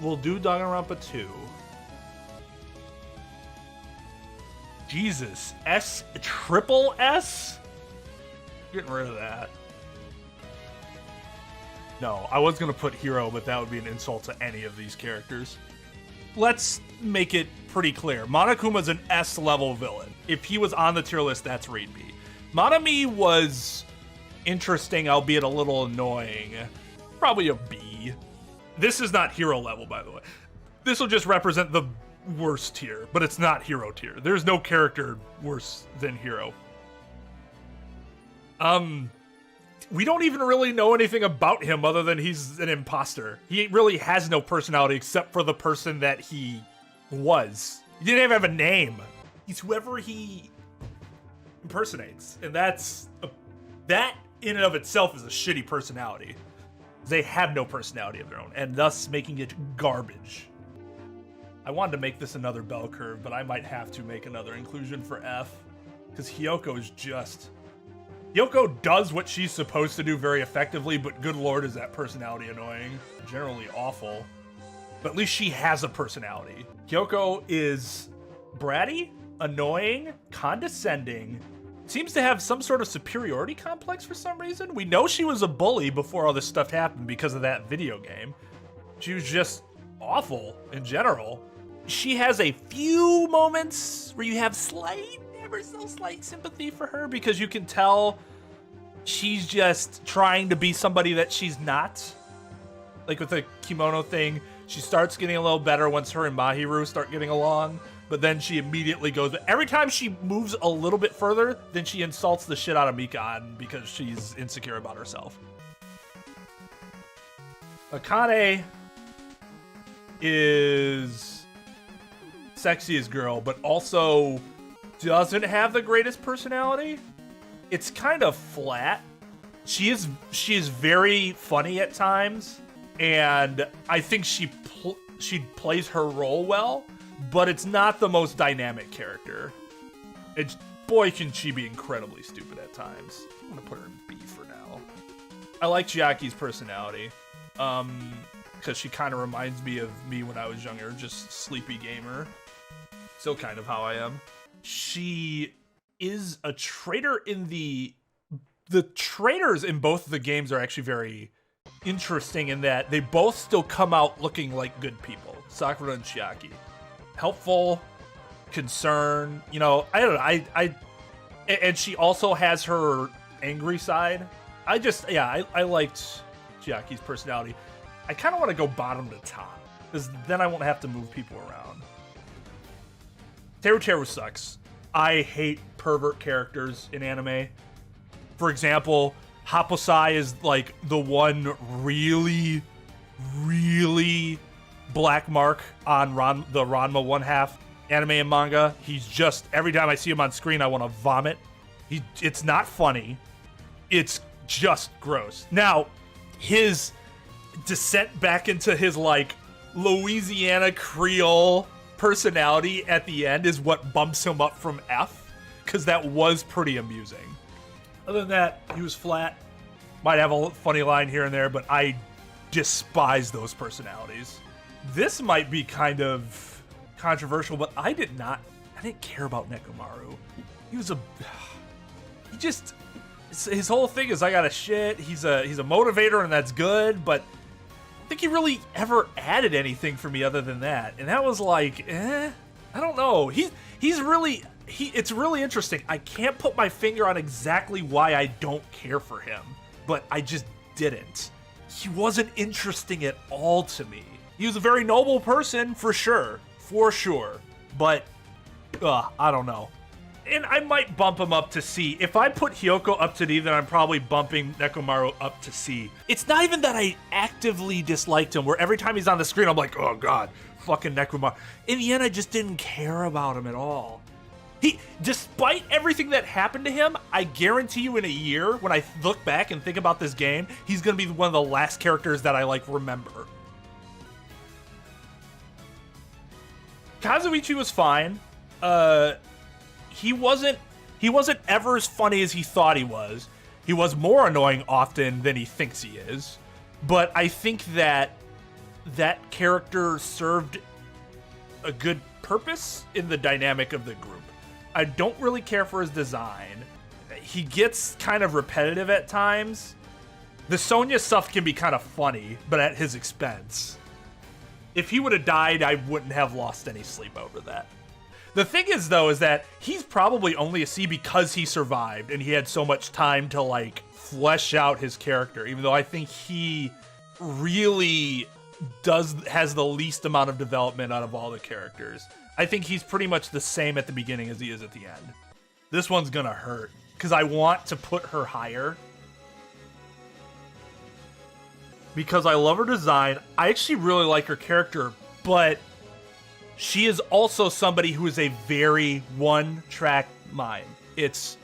We'll do Danganronpa 2. Jesus, triple S? Getting rid of that. No, I was gonna put hero, but that would be an insult to any of these characters. Let's make it pretty clear. Monokuma's an S-level villain. If he was on the tier list, that's Read B. Monami was interesting, albeit a little annoying. Probably a B. This is not hero level, by the way. This will just represent the worst tier, but it's not hero tier. There's no character worse than hero. We don't even really know anything about him other than he's an imposter. He really has no personality except for the person that he was. He didn't even have a name. He's whoever he impersonates. And that in and of itself is a shitty personality. They have no personality of their own, and thus making it garbage. I wanted to make this another bell curve, but I might have to make another inclusion for F, because Hiyoko is just... Hiyoko does what she's supposed to do very effectively, but good lord is that personality annoying. Generally awful, but at least she has a personality. Hiyoko is bratty, annoying, condescending, seems to have some sort of superiority complex for some reason. We know she was a bully before all this stuff happened because of that video game. She was just awful in general. She has a few moments where you have slight, ever so slight sympathy for her because you can tell she's just trying to be somebody that she's not. Like with the kimono thing, she starts getting a little better once her and Mahiru start getting along, but then she immediately goes, every time she moves a little bit further, then she insults the shit out of Mikan because she's insecure about herself. Akane is sexiest girl, but also doesn't have the greatest personality. It's kind of flat. She is very funny at times, and I think she plays her role well, but it's not the most dynamic character. Boy, can she be incredibly stupid at times. I'm gonna put her in B for now. I like Chiaki's personality, because she kind of reminds me of me when I was younger, just sleepy gamer. Still kind of how I am. She is a traitor in the traitors in both of the games are actually very interesting in that they both still come out looking like good people. Sakura and Chiaki. Helpful, concern, you know, I don't know, and she also has her angry side. I liked Chiaki's personality. I kind of want to go bottom to top, because then I won't have to move people around. Teru Teru sucks. I hate pervert characters in anime. For example, Haposai is like the one really, really black mark on the Ranma one half anime and manga. He's just, every time I see him on screen, I want to vomit. It's not funny. It's just gross. Now, his descent back into his like Louisiana Creole personality at the end is what bumps him up from F, because that was pretty amusing. Other than that, he was flat. Might have a funny line here and there, but I despise those personalities. This might be kind of controversial, but I didn't care about Nekomaru. His whole thing is I got a shit. He's a motivator, and that's good, but I think he really ever added anything for me other than that. And that was like, I don't know. It's really interesting. I can't put my finger on exactly why I don't care for him, but I just didn't. He wasn't interesting at all to me. He was a very noble person, for sure, but I don't know. And I might bump him up to C. If I put Hiyoko up to D, then I'm probably bumping Nekomaru up to C. It's not even that I actively disliked him, where every time he's on the screen, I'm like, oh god, fucking Nekomaru. In the end, I just didn't care about him at all. Despite everything that happened to him, I guarantee you in a year, when I look back and think about this game, he's gonna be one of the last characters that I, remember. Kazuichi was fine. He wasn't ever as funny as he thought he was. He was more annoying often than he thinks he is. But I think that that character served a good purpose in the dynamic of the group. I don't really care for his design. He gets kind of repetitive at times. The Sonya stuff can be kind of funny, but at his expense. If he would have died, I wouldn't have lost any sleep over that. The thing is, though, is that he's probably only a C because he survived and he had so much time to, like, flesh out his character, even though I think he really has the least amount of development out of all the characters. I think he's pretty much the same at the beginning as he is at the end. This one's gonna hurt, because I want to put her higher. Because I love her design. I actually really like her character, but she is also somebody who is a very one-track mind. It's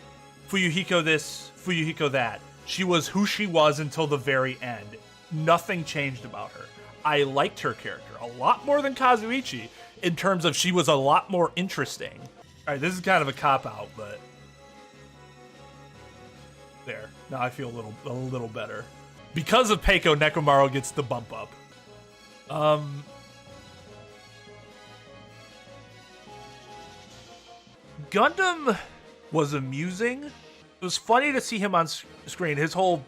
Fuyuhiko this, Fuyuhiko that. She was who she was until the very end. Nothing changed about her. I liked her character a lot more than Kazuichi in terms of she was a lot more interesting. All right, this is kind of a cop-out, but there. Now I feel a little better. Because of Peiko, Nekomaru gets the bump up. Gundam was amusing. It was funny to see him on screen. His whole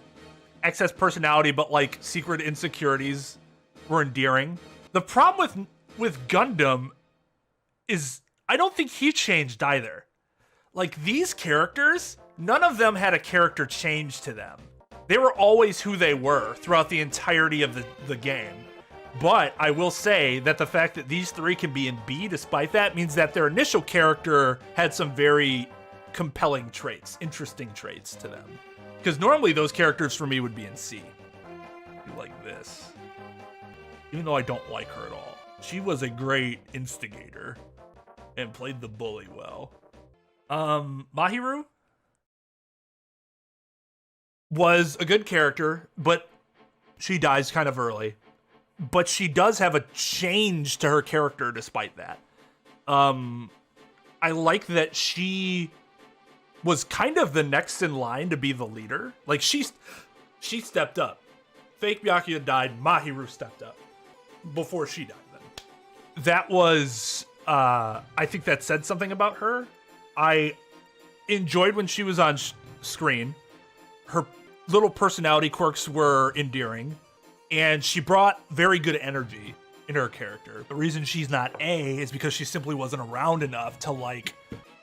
excess personality, but like secret insecurities were endearing. The problem with Gundam is I don't think he changed either. Like these characters, none of them had a character change to them. They were always who they were throughout the entirety of the game. But I will say that the fact that these three can be in B despite that means that their initial character had some very compelling traits, interesting traits to them. Because normally those characters for me would be in C. Like this. Even though I don't like her at all. She was a great instigator and played the bully well. Mahiru was a good character, but she dies kind of early. But she does have a change to her character despite that. I like that she was kind of the next in line to be the leader. Like she stepped up. Fake Byakuya died, Mahiru stepped up before she died then. That was, I think that said something about her. I enjoyed when she was on screen. Her little personality quirks were endearing, and she brought very good energy in her character. The reason she's not A is because she simply wasn't around enough to like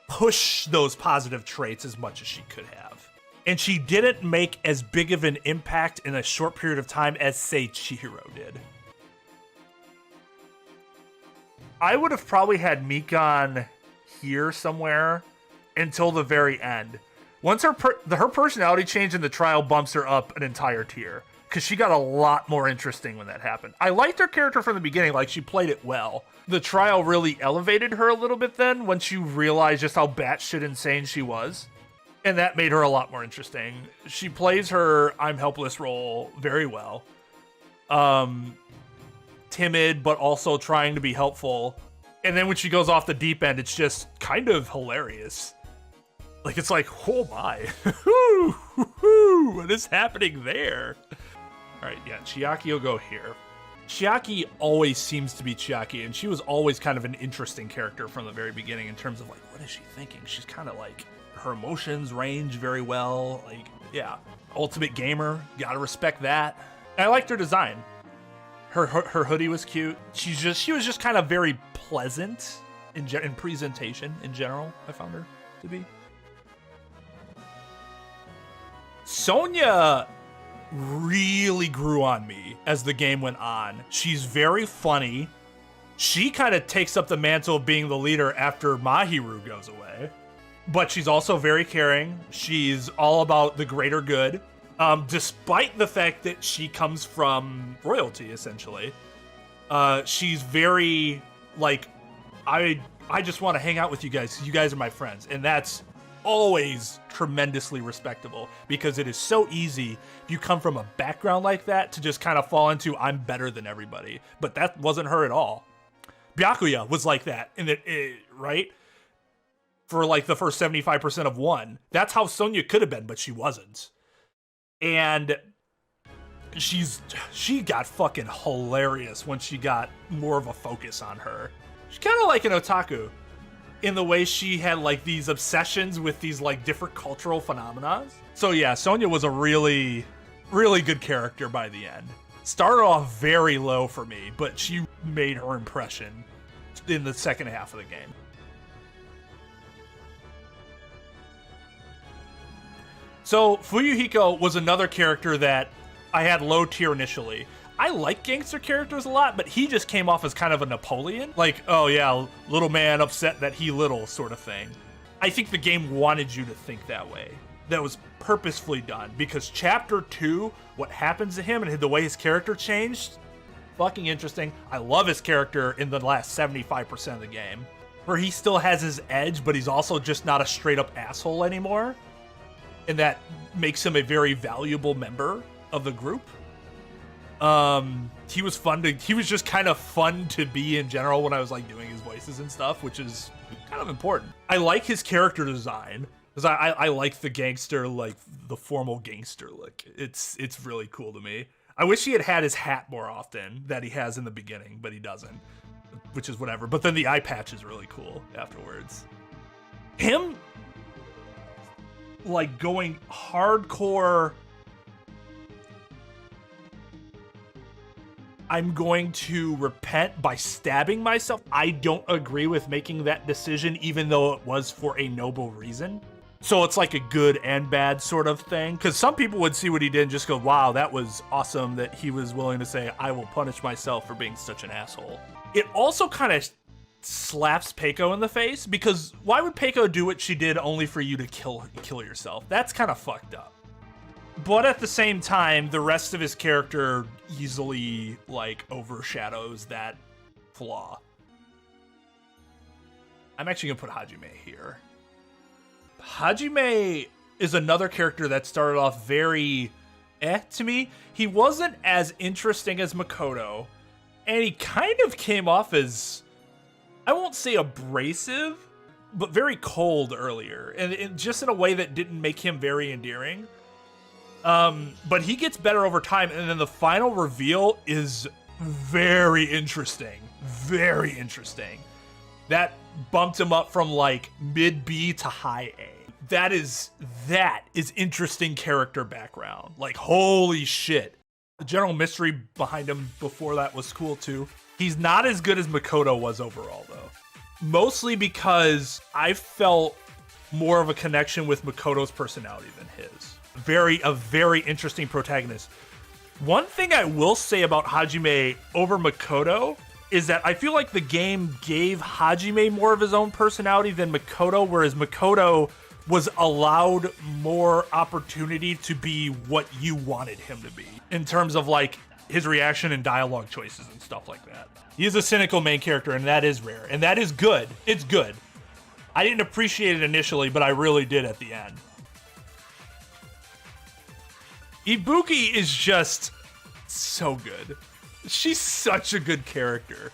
push those positive traits as much as she could have. And she didn't make as big of an impact in a short period of time as, say, Chihiro did. I would have probably had Mikan here somewhere until the very end. Once her personality change in the trial bumps her up an entire tier, because she got a lot more interesting when that happened. I liked her character from the beginning, like she played it well. The trial really elevated her a little bit then, once you realize just how batshit insane she was. And that made her a lot more interesting. She plays her I'm helpless role very well. Timid, but also trying to be helpful. And then when she goes off the deep end, it's just kind of hilarious. Like, it's like, oh my, what is happening there? All right, yeah, Chiaki will go here. Chiaki always seems to be Chiaki, and she was always kind of an interesting character from the very beginning in terms of, like, what is she thinking? She's kind of like, her emotions range very well. Like, yeah, ultimate gamer, gotta respect that. And I liked her design. Her hoodie was cute. She was just kind of very pleasant in presentation in general, I found her to be. Sonya really grew on me as the game went on. She's very funny. She kind of takes up the mantle of being the leader after Mahiru goes away. But she's also very caring. She's all about the greater good. Despite the fact that she comes from royalty, essentially. She's very, like, I just want to hang out with you guys because you guys are my friends. And that's always tremendously respectable, because it is so easy if you come from a background like that to just kind of fall into I'm better than everybody. But that wasn't her at all. Byakuya was like that, right? For like the first 75% of one. That's how Sonya could have been, but she wasn't. And She got fucking hilarious when she got more of a focus on her. She's kind of like an otaku in the way she had like these obsessions with these like different cultural phenomena. So yeah, Sonya was a really, really good character by the end. Started off very low for me, but she made her impression in the second half of the game. So Fuyuhiko was another character that I had low tier initially. I like gangster characters a lot, but he just came off as kind of a Napoleon. Like, oh yeah, little man upset that he little sort of thing. I think the game wanted you to think that way. That was purposefully done because chapter 2, what happens to him and the way his character changed, fucking interesting. I love his character in the last 75% of the game, where he still has his edge, but he's also just not a straight up asshole anymore. And that makes him a very valuable member of the group. He was just kind of fun to be in general when I was like doing his voices and stuff, which is kind of important. I like his character design because I like the gangster, like the formal gangster look. It's really cool to me. I wish he had his hat more often that he has in the beginning, but he doesn't, which is whatever. But then the eye patch is really cool afterwards. Him like going hardcore, I'm going to repent by stabbing myself. I don't agree with making that decision, even though it was for a noble reason. So it's like a good and bad sort of thing. Because some people would see what he did and just go, wow, that was awesome that he was willing to say, I will punish myself for being such an asshole. It also kind of slaps Peiko in the face, because why would Peiko do what she did only for you to kill yourself? That's kind of fucked up. But at the same time, the rest of his character easily like overshadows that flaw. I'm actually gonna put Hajime here. Hajime is another character that started off very to me. He wasn't as interesting as Makoto, and he kind of came off as, I won't say abrasive, but very cold earlier, and just in a way that didn't make him very endearing. But he gets better over time, and then the final reveal is very interesting. Very interesting. That bumped him up from like mid B to high A. That is interesting character background. Like, holy shit. The general mystery behind him before that was cool too. He's not as good as Makoto was overall though. Mostly because I felt more of a connection with Makoto's personality than his. A very interesting protagonist. One thing I will say about Hajime over Makoto is that I feel like the game gave Hajime more of his own personality than Makoto, whereas Makoto was allowed more opportunity to be what you wanted him to be in terms of like his reaction and dialogue choices and stuff like that. He is a cynical main character, and that is rare, and that is good. It's good. I didn't appreciate it initially, but I really did at the end. Ibuki is just so good. She's such a good character.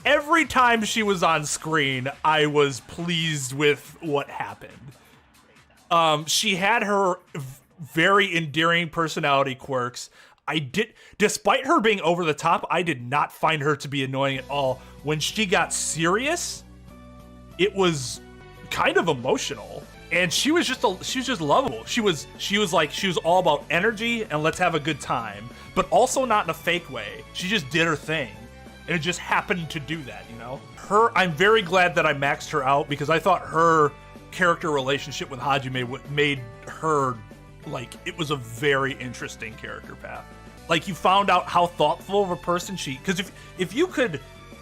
Every time she was on screen, I was pleased with what happened. She had her very endearing personality quirks. Despite her being over the top, I did not find her to be annoying at all. When she got serious, it was kind of emotional. And she was just lovable. She was all about energy and let's have a good time, but also not in a fake way. She just did her thing, and it just happened to do that, you know? I'm very glad that I maxed her out, because I thought her character relationship with Hajime made her, like, it was a very interesting character path. Like, you found out how thoughtful of a person because if you could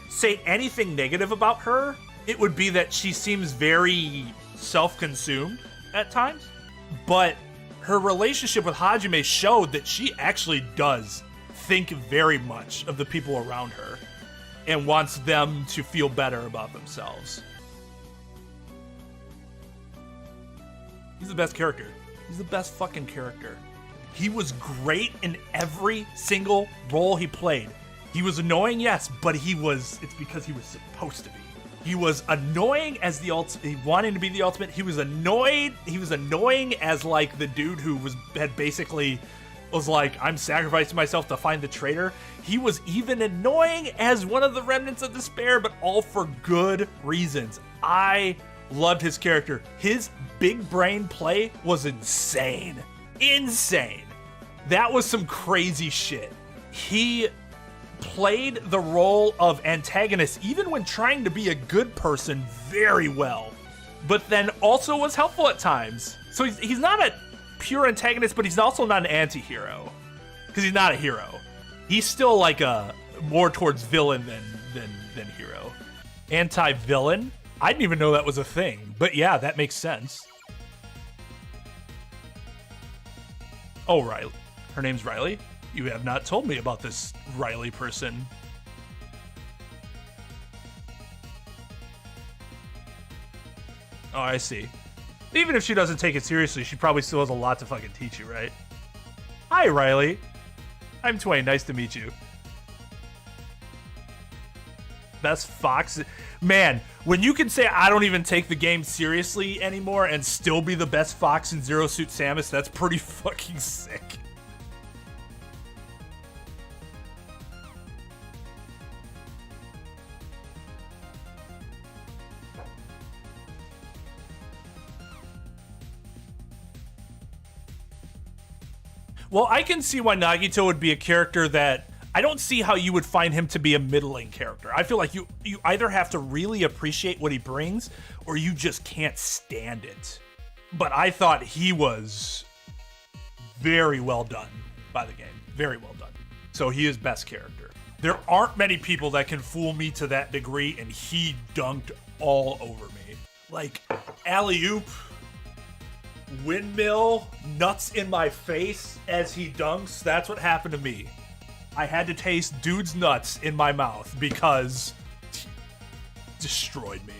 say anything negative about her, it would be that she seems very self-consumed at times, but her relationship with Hajime showed that she actually does think very much of the people around her and wants them to feel better about themselves. He's the best character. He's the best fucking character. He was great in every single role he played. He was annoying, yes, but it's because he was supposed to be. He was annoying as he wanted to be the ultimate. He was annoying as like the dude who had basically was like, I'm sacrificing myself to find the traitor. He was even annoying as one of the remnants of despair, but all for good reasons. I loved his character. His big brain play was insane. Insane. That was some crazy shit. He played the role of antagonist, even when trying to be a good person, very well. But then also was helpful at times. So he's not a pure antagonist, but he's also not an anti-hero. Because he's not a hero. He's still like a more towards villain than hero. Anti-villain? I didn't even know that was a thing. But yeah, that makes sense. Oh, Riley. Her name's Riley? You have not told me about this Riley person. Oh, I see. Even if she doesn't take it seriously, she probably still has a lot to fucking teach you, right? Hi, Riley. I'm Twain. Nice to meet you. Best fox. Man, when you can say I don't even take the game seriously anymore and still be the best fox in Zero Suit Samus, that's pretty fucking sick. Well, I can see why Nagito would be a character that I don't see how you would find him to be a middling character. I feel like you either have to really appreciate what he brings or you just can't stand it. But I thought he was very well done by the game. Very well done. So he is best character. There aren't many people that can fool me to that degree, and he dunked all over me. Like, alley-oop, windmill, nuts in my face as he dunks. That's what happened to me. I had to taste dude's nuts in my mouth because he destroyed me.